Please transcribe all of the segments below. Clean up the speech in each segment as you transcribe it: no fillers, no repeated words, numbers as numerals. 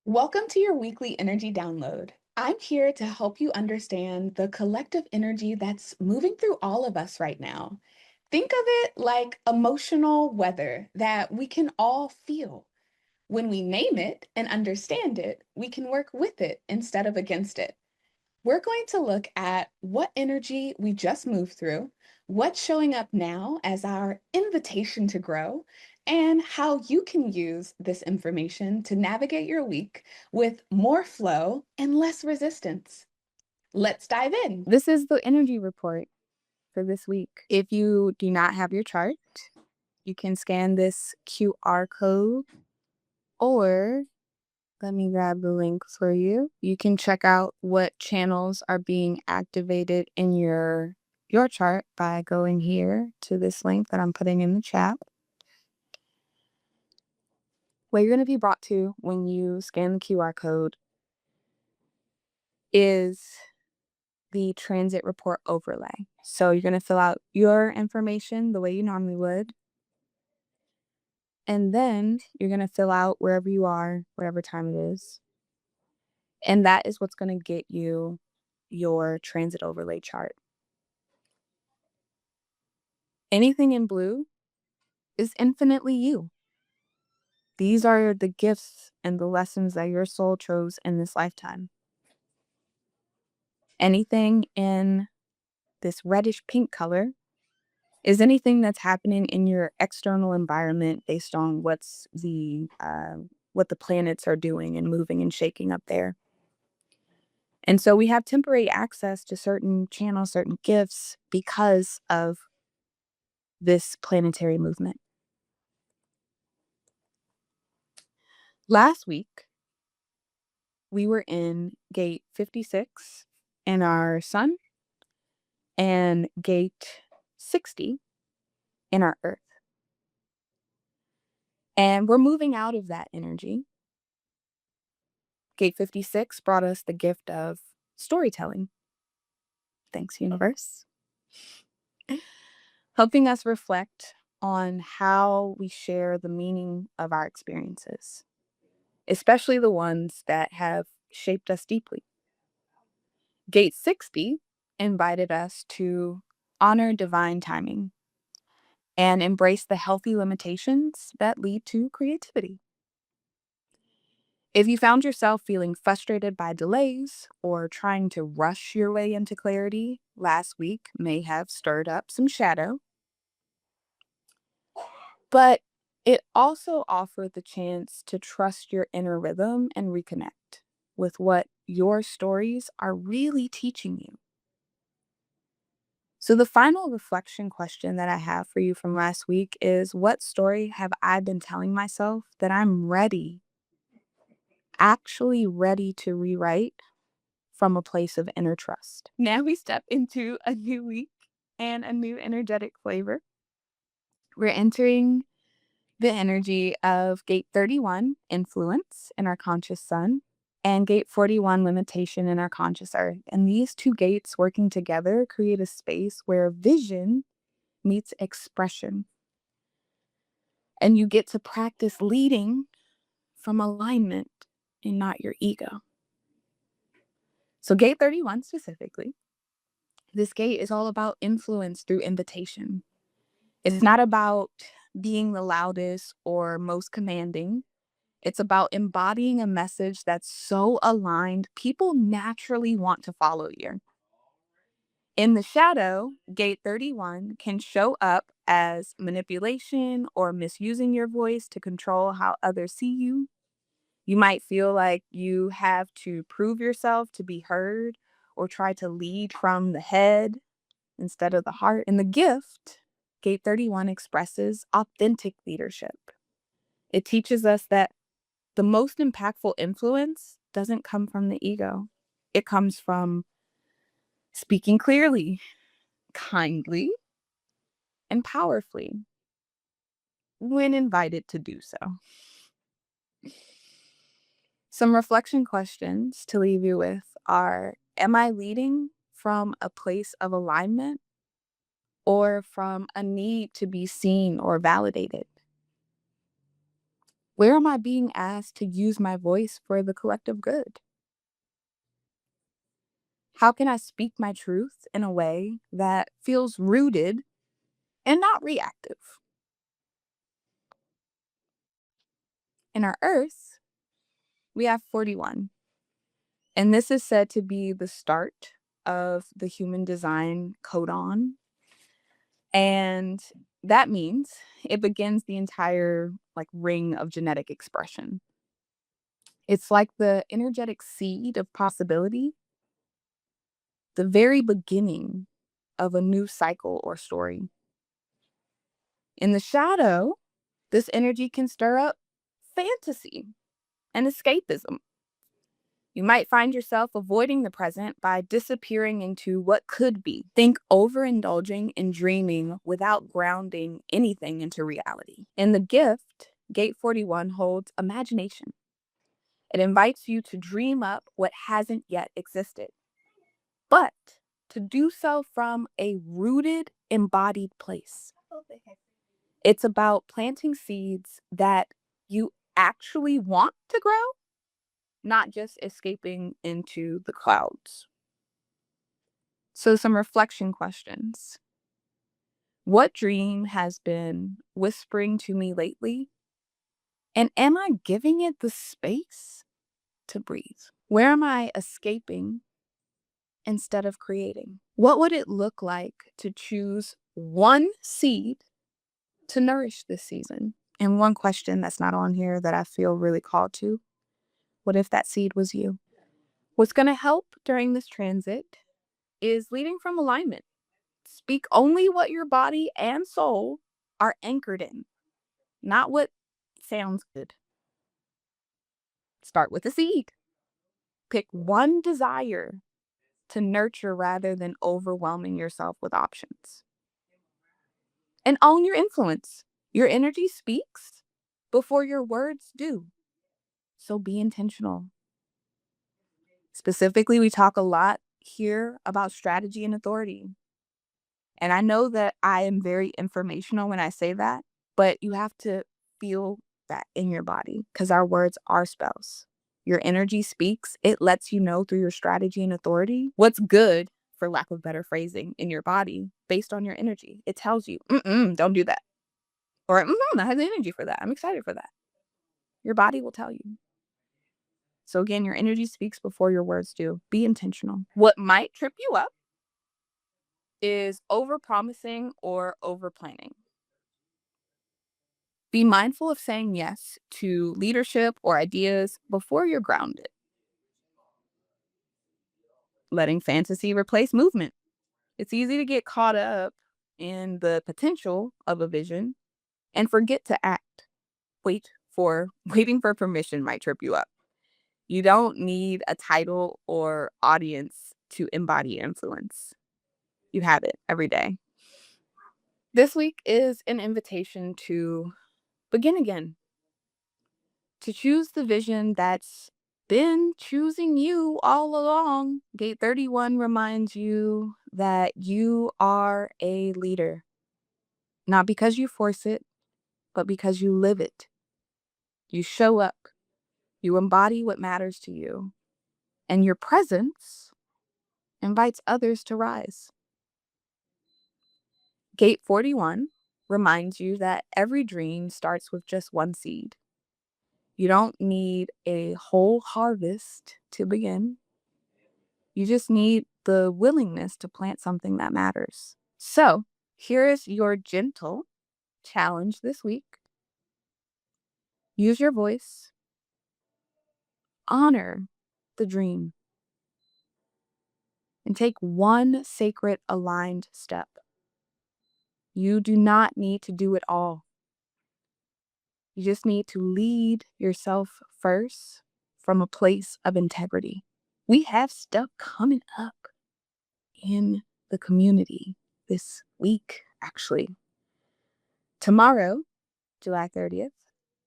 Welcome to your weekly energy download. I'm here to help you understand the collective energy that's moving through all of us right now. Think of it like emotional weather that we can all feel. When we name it and understand it, we can work with it instead of against it. We're going to look at what energy we just moved through, what's showing up now as our invitation to grow, and how you can use this information to navigate your week with more flow and less resistance. Let's dive in. This is the energy report for this week. If you do not have your chart, you can scan this QR code or let me grab the link for you. You can check out what channels are being activated in your chart by going here to this link that I'm putting in the chat. Where you're going to be brought to when you scan the QR code is the transit report overlay. So you're going to fill out your information the way you normally would. And then you're going to fill out wherever you are, whatever time it is. And that is what's going to get you your transit overlay chart. Anything in blue is infinitely you. These are the gifts and the lessons that your soul chose in this lifetime. Anything in this reddish pink color is anything that's happening in your external environment based on what the planets are doing and moving and shaking up there. And so we have temporary access to certain channels, certain gifts because of this planetary movement. Last week, we were in gate 56 in our sun and gate 60 in our earth. And we're moving out of that energy. Gate 56 brought us the gift of storytelling. Thanks, universe. Helping us reflect on how we share the meaning of our experiences, especially the ones that have shaped us deeply. Gate 60 invited us to honor divine timing and embrace the healthy limitations that lead to creativity. If you found yourself feeling frustrated by delays or trying to rush your way into clarity, last week may have stirred up some shadow. But it also offered the chance to trust your inner rhythm and reconnect with what your stories are really teaching you. So, the final reflection question that I have for you from last week is, what story have I been telling myself that I'm actually ready to rewrite from a place of inner trust? Now we step into a new week and a new energetic flavor. We're entering the energy of gate 31, influence in our conscious sun, and gate 41, limitation in our conscious earth. And these two gates working together create a space where vision meets expression. And you get to practice leading from alignment and not your ego. So, gate 31 specifically, this gate is all about influence through invitation. It's not about being the loudest or most commanding. It's about embodying a message that's so aligned, people naturally want to follow you. In the shadow, gate 31 can show up as manipulation or misusing your voice to control how others see you. You might feel like you have to prove yourself to be heard or try to lead from the head instead of the heart. In the gift, gate 31 expresses authentic leadership. It teaches us that the most impactful influence doesn't come from the ego. It comes from speaking clearly, kindly, and powerfully when invited to do so. Some reflection questions to leave you with are, am I leading from a place of alignment or from a need to be seen or validated? Where am I being asked to use my voice for the collective good? How can I speak my truth in a way that feels rooted and not reactive? In our Earth, we have 41, and this is said to be the start of the human design codon. And that means it begins the entire ring of genetic expression. It's like the energetic seed of possibility, the very beginning of a new cycle or story. In the shadow, this energy can stir up fantasy and escapism. You might find yourself avoiding the present by disappearing into what could be. Think overindulging and dreaming without grounding anything into reality. In the gift, Gate 41 holds imagination. It invites you to dream up what hasn't yet existed, but to do so from a rooted, embodied place. It's about planting seeds that you actually want to grow, not just escaping into the clouds. So, some reflection questions. What dream has been whispering to me lately? And am I giving it the space to breathe? Where am I escaping instead of creating? What would it look like to choose one seed to nourish this season? And one question that's not on here that I feel really called to: what if that seed was you? What's going to help during this transit is leading from alignment. Speak only what your body and soul are anchored in, not what sounds good. Start with a seed. Pick one desire to nurture rather than overwhelming yourself with options. And own your influence. Your energy speaks before your words do. So be intentional. Specifically, we talk a lot here about strategy and authority. And I know that I am very informational when I say that, but you have to feel that in your body because our words are spells. Your energy speaks, it lets you know through your strategy and authority what's good, for lack of better phrasing, in your body based on your energy. It tells you, don't do that. Or, I have the energy for that. I'm excited for that. Your body will tell you. So, again, your energy speaks before your words do. Be intentional. What might trip you up is overpromising or overplanning. Be mindful of saying yes to leadership or ideas before you're grounded. Letting fantasy replace movement. It's easy to get caught up in the potential of a vision and forget to act. Waiting for permission might trip you up. You don't need a title or audience to embody influence. You have it every day. This week is an invitation to begin again, to choose the vision that's been choosing you all along. Gate 31 reminds you that you are a leader, not because you force it, but because you live it. You show up, you embody what matters to you, and your presence invites others to rise. Gate 41 reminds you that every dream starts with just one seed. You don't need a whole harvest to begin. You just need the willingness to plant something that matters. So, here is your gentle challenge this week. Use your voice, honor the dream, and take one sacred aligned step. You do not need to do it all. You just need to lead yourself first from a place of integrity. We have stuff coming up in the community this week, actually. Tomorrow, July 30th,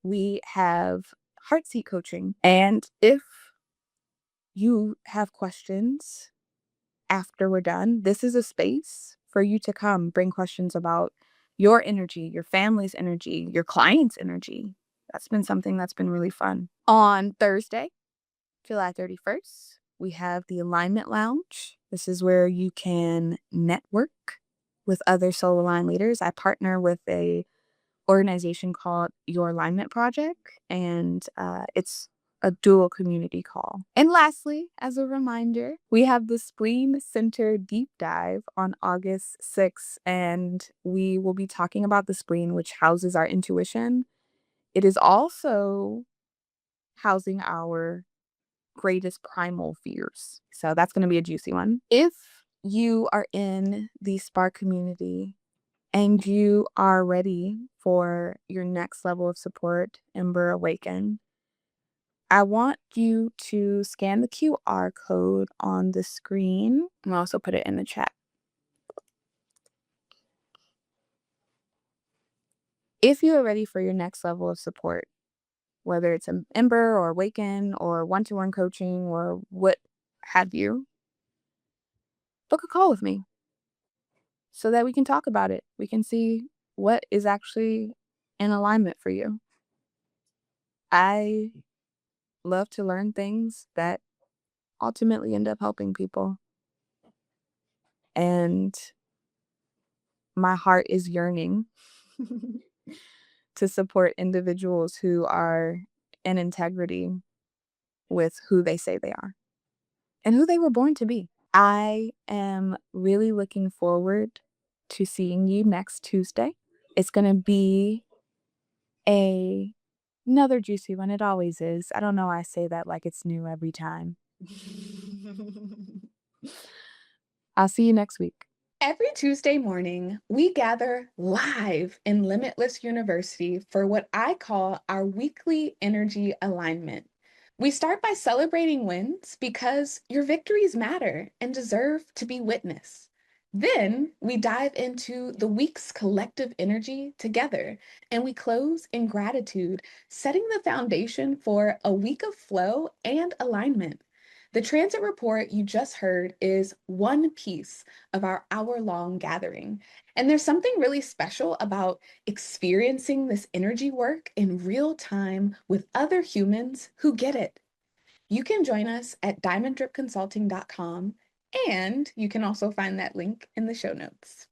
we have heart seat coaching. And if you have questions after we're done, this is a space for you to come bring questions about your energy, your family's energy, your client's energy. That's been something that's been really fun. On Thursday, July 31st, we have the Alignment Lounge. This is where you can network with other soul aligned leaders. I partner with a organization called Your Alignment Project, and it's a dual community call. And lastly, as a reminder, we have the Spleen Center Deep Dive on August 6th, and we will be talking about the spleen, which houses our intuition. It is also housing our greatest primal fears. So that's going to be a juicy one. If you are in the Spark community and you are ready for your next level of support, Ember Awaken, I want you to scan the QR code on the screen. I'll also put it in the chat. If you are ready for your next level of support, whether it's an Ember or Awaken or one-to-one coaching or what have you, book a call with me so that we can talk about it. We can see what is actually in alignment for you. I love to learn things that ultimately end up helping people. And my heart is yearning to support individuals who are in integrity with who they say they are and who they were born to be. I am really looking forward to seeing you next Tuesday. It's going to be a another juicy one. It always is. I don't know why I say that like it's new every time. I'll see you next week. Every Tuesday morning, we gather live in Limitless University for what I call our weekly energy alignment. We start by celebrating wins because your victories matter and deserve to be witnessed. Then we dive into the week's collective energy together, and we close in gratitude, setting the foundation for a week of flow and alignment. The transit report you just heard is one piece of our hour-long gathering. And there's something really special about experiencing this energy work in real time with other humans who get it. You can join us at diamonddripconsulting.com, and you can also find that link in the show notes.